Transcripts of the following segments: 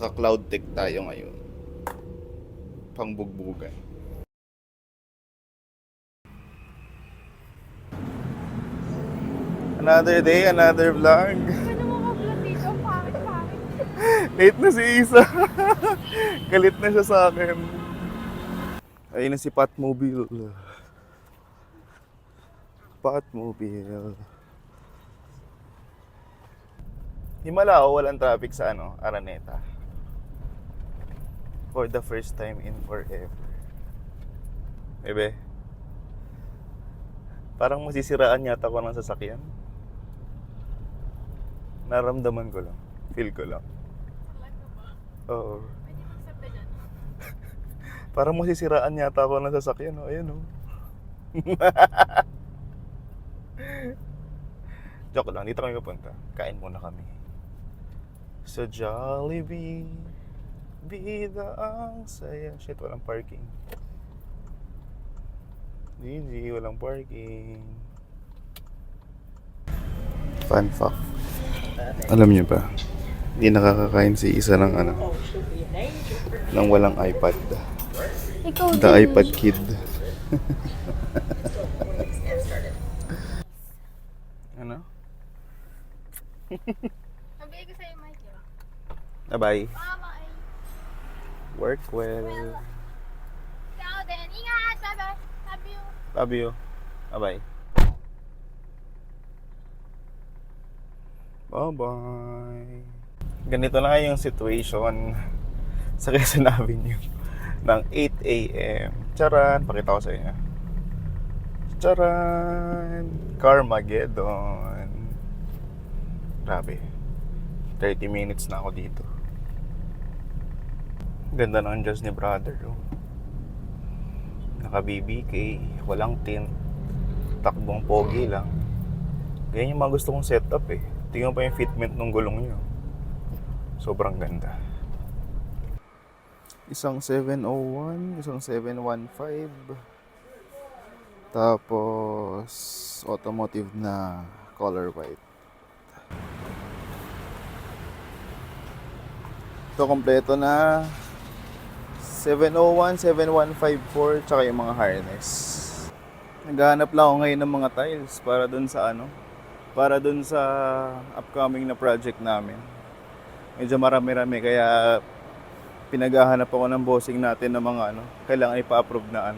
Naka-cloud tech tayo ngayon. Pangbugbugan. Another day, another vlog. Ano mo ka-vlog dito? Pangit. Late na si Isa. Galit na siya sa akin. Ayun na si Patmobile. Patmobile. Himala, walang traffic sa Araneta. For the first time in forever. Ebe, parang masisiraan yata ko ng sasakyan. Naramdaman ko lang. Feel ko lang. Talaga ba? Oo. Pwede mag-sabda dyan. Parang masisiraan yata ako ng sasakyan. Oh. Ayun, oh. Joke lang, dito kami pupunta. Kain muna kami. Sa Jollibee, bida ang saya. Shit, walang parking. GG, walang parking. Fun fact. Alam niyo ba, hindi nakakakain si Isa ng ng walang iPad. Ikaw The iPad Kid. Ano? Nabigay ko sa'yo, Michael. Bye-bye. Bye-bye. Work well. Ikaw din. Ingat! Bye-bye. Love you. Love you. Bye-bye. Bye-bye. Ganito na yung situation sa Quezon Avenue ng 8 a.m. Charan! Pakita ko sa inyo. Charan! Carmageddon. Grabe. 30 minutes na ako dito. Ganda ng Diyos ni brother. Oh. Naka-BBK. Walang tint. Takbong pogi lang. Ganyan yung mga gusto kong setup eh. Tingnan pa yung fitment ng gulong nyo. Sobrang ganda. Isang 701, isang 715. Tapos automotive na color white. Ito kompleto na 701, 7154 tsaka yung mga harness. Naghahanap lang ako ngayon ng mga tiles para dun sa upcoming na project namin. Medyo marami-rami kaya pinaghahanap ako ng bossing natin ng mga kailangan ipa-approve na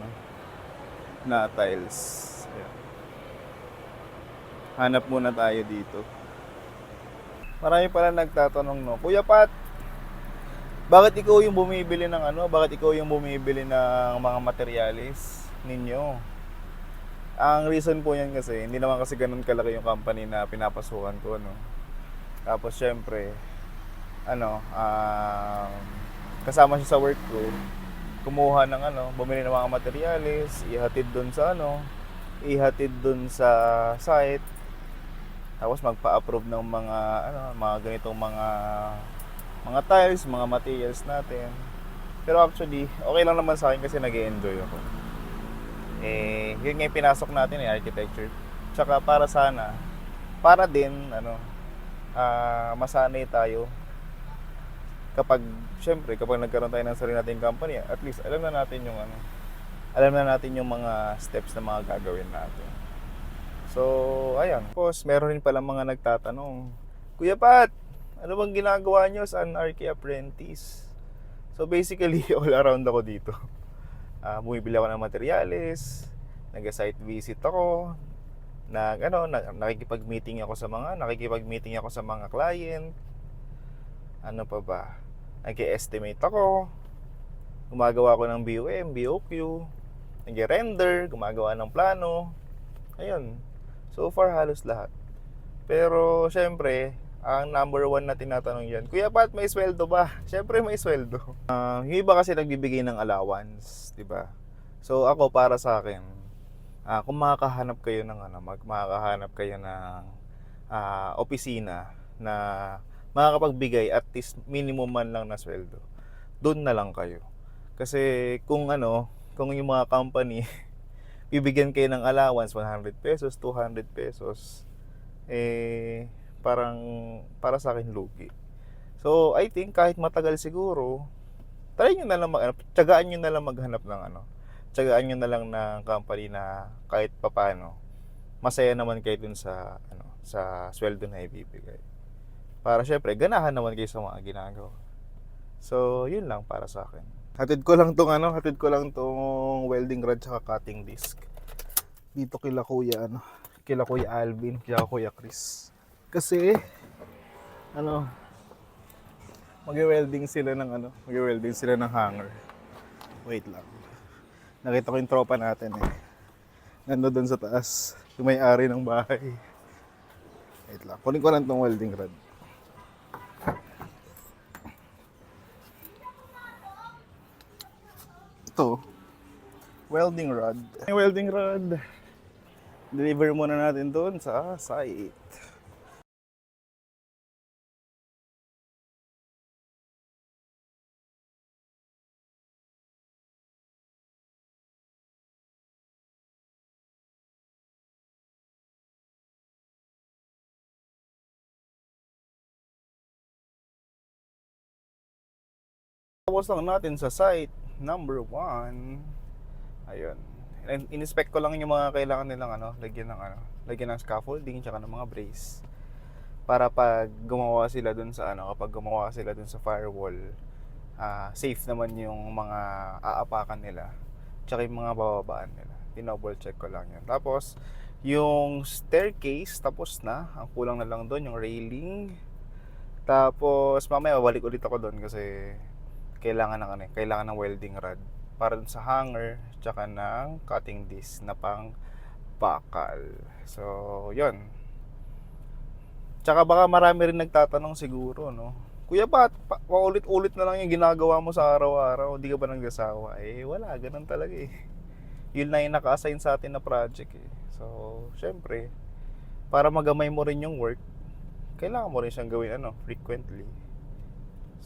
tiles. Ayan. Hanap muna tayo dito. Marami pala nagtatanong, no, Kuya Pat, bakit ikaw yung bumibili ng mga materialis ninyo? Ang reason po yan kasi, hindi naman kasi ganun kalaki yung company na pinapasukan ko, no. Tapos syempre, kasama siya sa work ko, kumuha ng bumili ng mga materialis, ihatid dun sa site, tapos magpa-approve ng mga ganitong mga tiles, mga materials natin. Pero actually, okay lang naman sa akin kasi nag-e-enjoy ako. Yun nga yung pinasok natin architecture. Tsaka para din masanay tayo kapag nagkaroon tayo ng sarili nating company, at least alam na natin yung mga steps na mga gagawin natin. So, ayan. Tapos, meron rin pala mga nagtatanong, Kuya Pat, ano bang ginagawa nyo sa Anarchy Apprentice? So, basically, all around ako dito. Bumibili ako ng materials, nag-site visit ako, nakikipag-meeting ako sa mga client. Ano pa ba? Nag-estimate ako, gumagawa ako ng BOM, BOQ, nag-render, gumagawa ng plano. Ayun. So far, halos lahat. Pero, syempre, ang number one na tinatanong yan, Kuya Pat, may sweldo ba? Syempre, may sweldo. Yung iba kasi nagbibigay ng allowance, di ba? So, ako, para sa akin, kung makakahanap kayo ng opisina na makakapagbigay at least minimum man lang na sweldo, doon na lang kayo. Kasi kung yung mga company bibigyan kayo ng allowance 100 pesos, 200 pesos, parang para sa akin lugi. So, I think kahit matagal siguro, try nyo na lang tiyagaan nyo na lang maghanap ng tiyagaan nyo na lang ng company na kahit papano, masaya naman kayo dun sa, sa sweldo na ibibigay. Para syempre, ganahan naman kayo sa mga ginagawa. So, yun lang para sa akin. Hatid ko lang tong welding rod tsaka cutting disc. Dito kila Kuya Alvin, kila Kuya Chris. Kasi magwe-welding sila ng hanger. Wait lang. Nakita ko yung tropa natin eh. Nando doon sa taas, yung may-ari ng bahay. Wait lang. Kunin ko lang tong welding rod. Ito, welding rod. Yung welding rod, deliver muna natin doon sa site. Tapos lang natin sa site number 1. Ayun. In-inspect ko lang yung mga kailangan nilang lagyan ng scaffolding tsaka ng mga brace. Para pag gumawa sila dun sa firewall, safe naman yung mga aapakan nila. Tsaka yung mga bababaan nila. Tinouble check ko lang yun. Tapos, yung staircase tapos na. Ang kulang na lang doon yung railing. Tapos, mamaya balik ulit ako doon kasi kailangan ng welding rod para dun sa hanger tsaka ng cutting disc na pang bakal. So, yun. Tsaka baka marami rin nagtatanong siguro, no? Kuya, paulit-ulit na lang yung ginagawa mo sa araw-araw? Hindi ka ba nagsasawa? Wala, ganun talaga eh. Yun na yung naka-assign sa atin na project eh. So, syempre, para magamay mo rin yung work, kailangan mo rin siyang gawin frequently.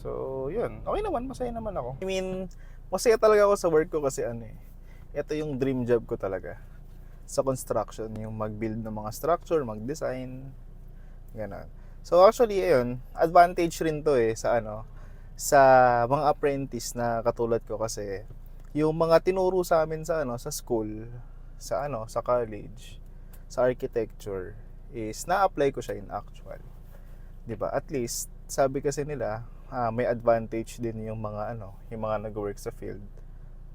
So, yun. Okay naman, masaya naman ako. I mean, masaya talaga ako sa work ko kasi ito yung dream job ko talaga. Sa construction, yung mag-build ng mga structure, mag-design, gano'n. So, actually, advantage rin to sa mga apprentice na katulad ko kasi yung mga tinuro sa amin sa school, sa college, sa architecture is na-apply ko siya in actual. 'Di ba? At least sabi kasi nila, may advantage din yung mga nag-work sa field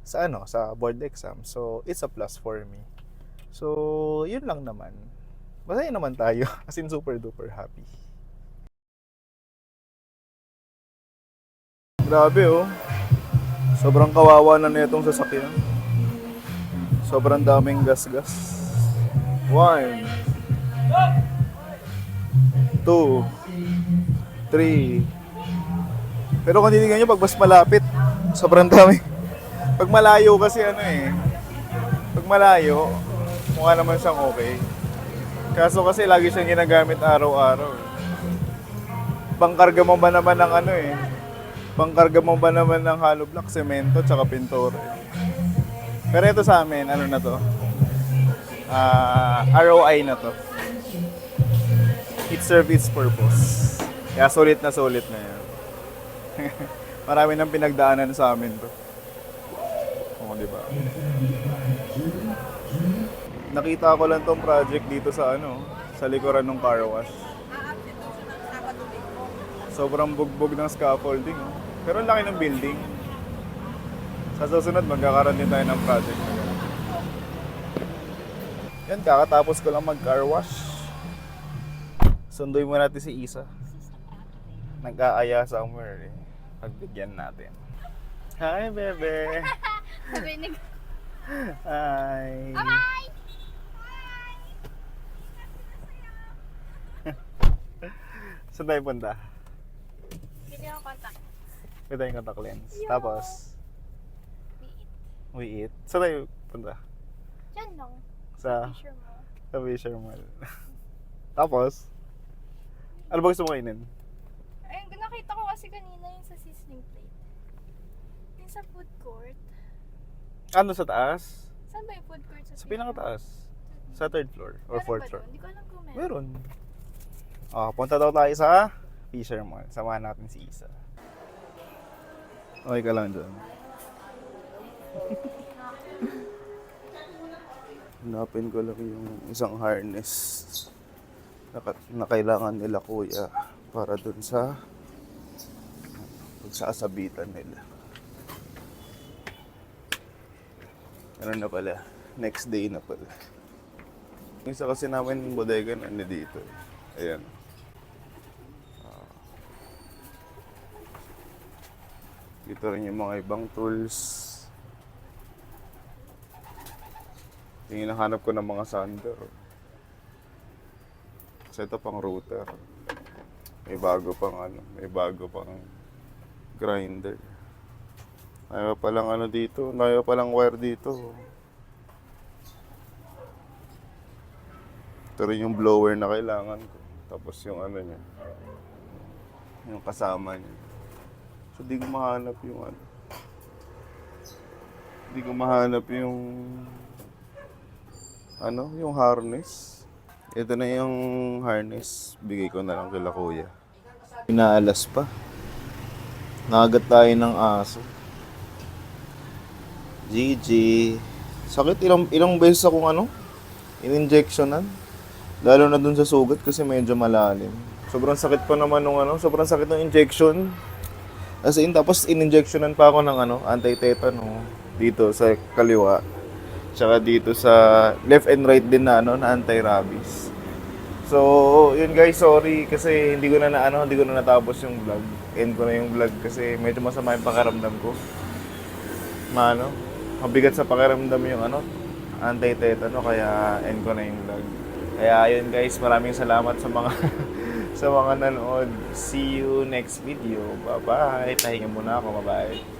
sa board exam. So it's a plus for me. So yun lang naman. Masaya naman tayo. As in super duper happy. Grabe Sobrang kawawa na nitong sasakyan. Sobrang daming gas-gas. 1 2 3. Pero kung titignan nyo, pag mas malapit, sobrang dami. Pag malayo kasi pag malayo, mukha naman siyang okay. Kaso kasi lagi siyang ginagamit araw-araw. Pangkarga mo ba naman ng Pangkarga mo ba naman ng hollow block, semento, tsaka pintura. Pero ito sa amin, na to? ROI na to. It serves its purpose. Kaya sulit na yan. Marami nang pinagdaanan sa amin to. Oo, di ba? Nakita ko lang tong project dito sa sa likuran ng car wash. Sobrang bugbog ng scaffolding. Pero ang laki ng building. Sa susunod, magkakaroon din tayo ng project na gano'n. Yan, kakatapos ko lang mag-car wash. Sunduin mo natin si Isa. Nag-aaya somewhere Pagbigyan natin. Hi, bebe! Nabinig. Hi! Bye! Saan tayo punta? Hindi ako contact. Ito yung contact lens. Yo. Tapos, We eat. we eat. Saan tayo punta? Diyan lang. Sa Picture mo. Fisher Mall. Tapos, ano ba gusto mo kainin? Ay, nakita ko kasi kanina yung sa seasoning plate. Yung sa food court. Ano sa taas? Saan ba yung food court sa Sa pinakataas. Sa third floor or Meron fourth ba floor. doon? Hindi ko alam kung meron. Meron. Punta daw tayo sa Fisherman. Samahan natin si Isa. Okay ka lang dyan. Hanapin ko lang yung isang harness na kailangan nila kuya para dun sa pagsasabitan nila. Ano na pala? Next day na pala. Yung isa kasi namin bodega na dito. Ayan. Dito rin yung mga ibang tools. Yung hinahanap ko ng mga sander. Kasi ito pang router. May bago pang grinder. May palang dito, may palang wire dito. Ito rin yung blower na kailangan ko. Tapos yung niya. Yung kasama niya. So di ko mahanap yung Di ko mahanap yung yung harness. Ito na yung harness. Bigay ko na lang kila kuya. Inaalas pa. Nakagat tayo ng aso. GG. Sakit ilang beses akong in-injectionan. Lalo na dun sa sugat kasi medyo malalim. Sobrang sakit pa naman sobrang sakit ng injection. As in, tapos in-injectionan pa ako ng anti-tetano dito sa kaliwa. Tsaka dito sa left and right din na na anti-rabies. So, yun guys, sorry kasi hindi ko na natapos yung vlog. End ko na yung vlog kasi medyo masama yung pakiramdam ko. Mabigat sa pakiramdam yung anti-tetano kaya end ko na yung vlog. Kaya yun guys, maraming salamat sa mga sa mga nanood. See you next video. Bye-bye. Tahinga muna ako. Bye-bye.